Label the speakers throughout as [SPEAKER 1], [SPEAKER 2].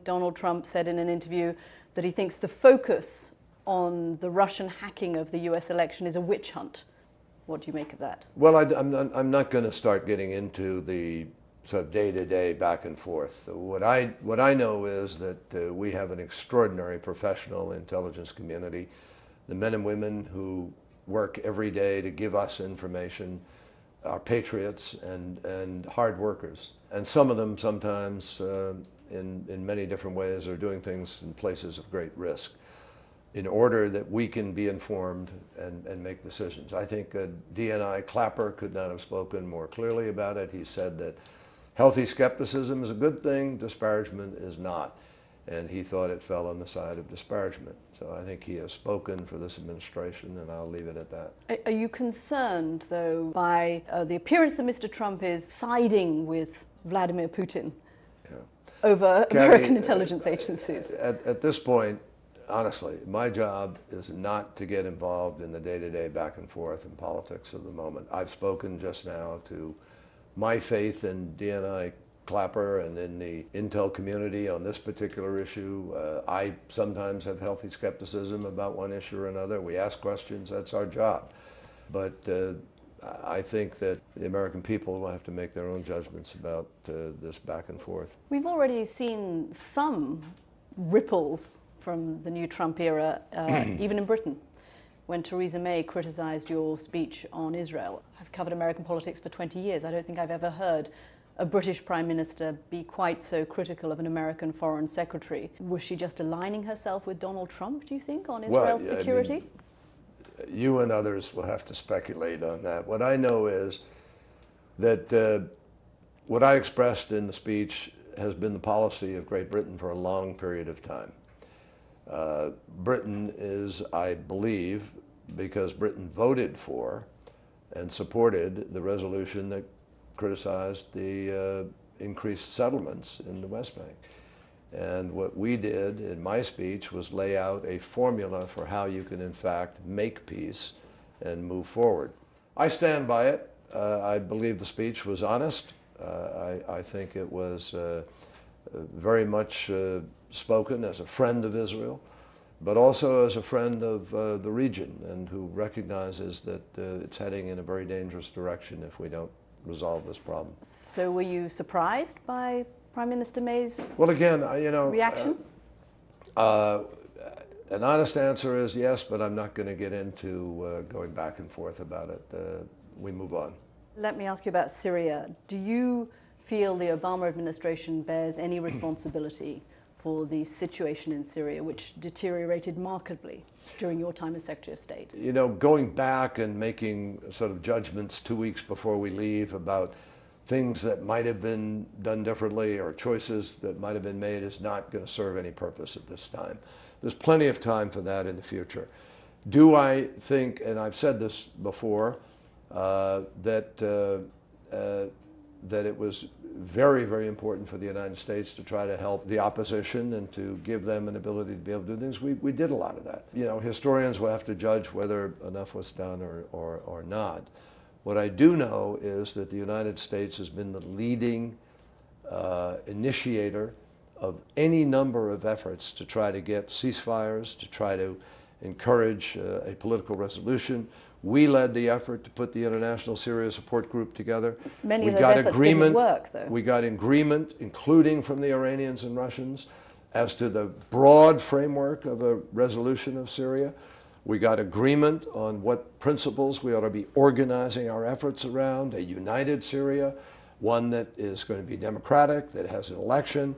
[SPEAKER 1] Donald Trump said in an interview that he thinks the focus on the Russian hacking of the US election is a witch hunt. What do you make of that?
[SPEAKER 2] Well, I'm not going to start getting into the sort of day-to-day back and forth. What I know is that we have an extraordinary professional intelligence community, the men and women who work every day to give us information, are patriots and hard workers. And some of them sometimes, in many different ways, are doing things in places of great risk in order that we can be informed and make decisions. I think DNI Clapper could not have spoken more clearly about it. He said that healthy skepticism is a good thing, disparagement is not. And he thought it fell on the side of disparagement. So I think he has spoken for this administration, and I'll leave it at that.
[SPEAKER 1] Are you concerned, though, by the appearance that Mr. Trump is siding with Vladimir Putin over American intelligence agencies?
[SPEAKER 2] At this point, honestly, my job is not to get involved in the day-to-day back and forth in politics of the moment. I've spoken just now to my faith in DNI Clapper and in the intel community on this particular issue. I sometimes have healthy skepticism about one issue or another. We ask questions, that's our job. But I think that the American people will have to make their own judgments about this back and forth.
[SPEAKER 1] We've already seen some ripples from the new Trump era, even in Britain, when Theresa May criticized your speech on Israel. I've covered American politics for 20 years. I don't think I've ever heard a British Prime Minister be quite so critical of an American Foreign Secretary. Was she just aligning herself with Donald Trump, do you think, on Israel's security?
[SPEAKER 2] I mean, you and others will have to speculate on that. What I know is that what I expressed in the speech has been the policy of Great Britain for a long period of time. Britain is, I believe, because Britain voted for and supported the resolution that criticized the increased settlements in the West Bank. And what we did in my speech was lay out a formula for how you can in fact make peace and move forward. I stand by it. I believe the speech was honest. I think it was very much spoken as a friend of Israel, but also as a friend of the region, and who recognizes that it's heading in a very dangerous direction if we don't resolve this problem.
[SPEAKER 1] So were you surprised by Prime Minister May's
[SPEAKER 2] reaction? An honest answer is yes, but I'm not going to get into going back and forth about it. We move on.
[SPEAKER 1] Let me ask you about Syria. Do you feel the Obama administration bears any responsibility for the situation in Syria, which deteriorated markedly during your time as Secretary of State?
[SPEAKER 2] You know, going back and making sort of judgments 2 weeks before we leave about things that might have been done differently or choices that might have been made is not going to serve any purpose at this time. There's plenty of time for that in the future. Do I think, and I've said this before, that it was very, very important for the United States to try to help the opposition and to give them an ability to be able to do things. We did a lot of that. You know, historians will have to judge whether enough was done or not. What I do know is that the United States has been the leading initiator of any number of efforts to try to get ceasefires, to try to encourage a political resolution. We led the effort to put the International Syria Support Group together.
[SPEAKER 1] Many of those efforts didn't work, though.
[SPEAKER 2] We got agreement, including from the Iranians and Russians, as to the broad framework of a resolution of Syria. We got agreement on what principles we ought to be organizing our efforts around: a united Syria, one that is going to be democratic, that has an election,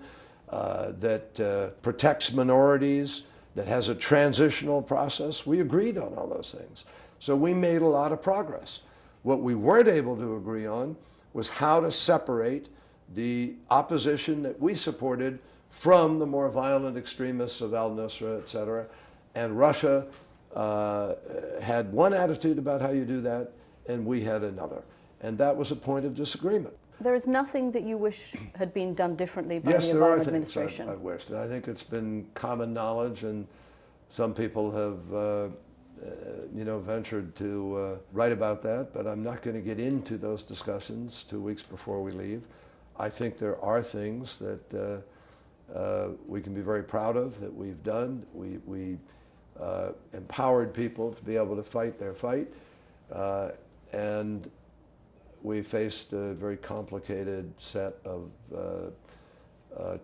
[SPEAKER 2] that protects minorities, that has a transitional process. We agreed on all those things. So we made a lot of progress. What we weren't able to agree on was how to separate the opposition that we supported from the more violent extremists of al-Nusra, et cetera. And Russia had one attitude about how you do that, and we had another. And that was a point of disagreement.
[SPEAKER 1] There is nothing that you wish had been done differently by
[SPEAKER 2] yes,
[SPEAKER 1] the Obama administration?
[SPEAKER 2] Yes, there are things I wished. I think it's been common knowledge, and some people have ventured to write about that, but I'm not going to get into those discussions 2 weeks before we leave. I think there are things that we can be very proud of, that we've done. We empowered people to be able to fight their fight, and we faced a very complicated set of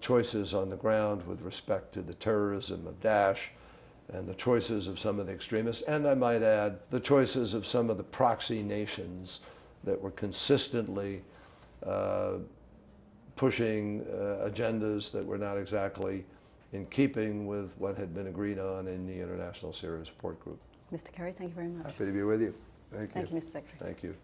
[SPEAKER 2] choices on the ground with respect to the terrorism of Daesh and the choices of some of the extremists, and I might add, the choices of some of the proxy nations that were consistently pushing agendas that were not exactly in keeping with what had been agreed on in the International Syria Support Group.
[SPEAKER 1] Mr. Kerry, thank you very much.
[SPEAKER 2] Happy to be with you. Thank you.
[SPEAKER 1] Thank you, Mr. Secretary.
[SPEAKER 2] Thank you.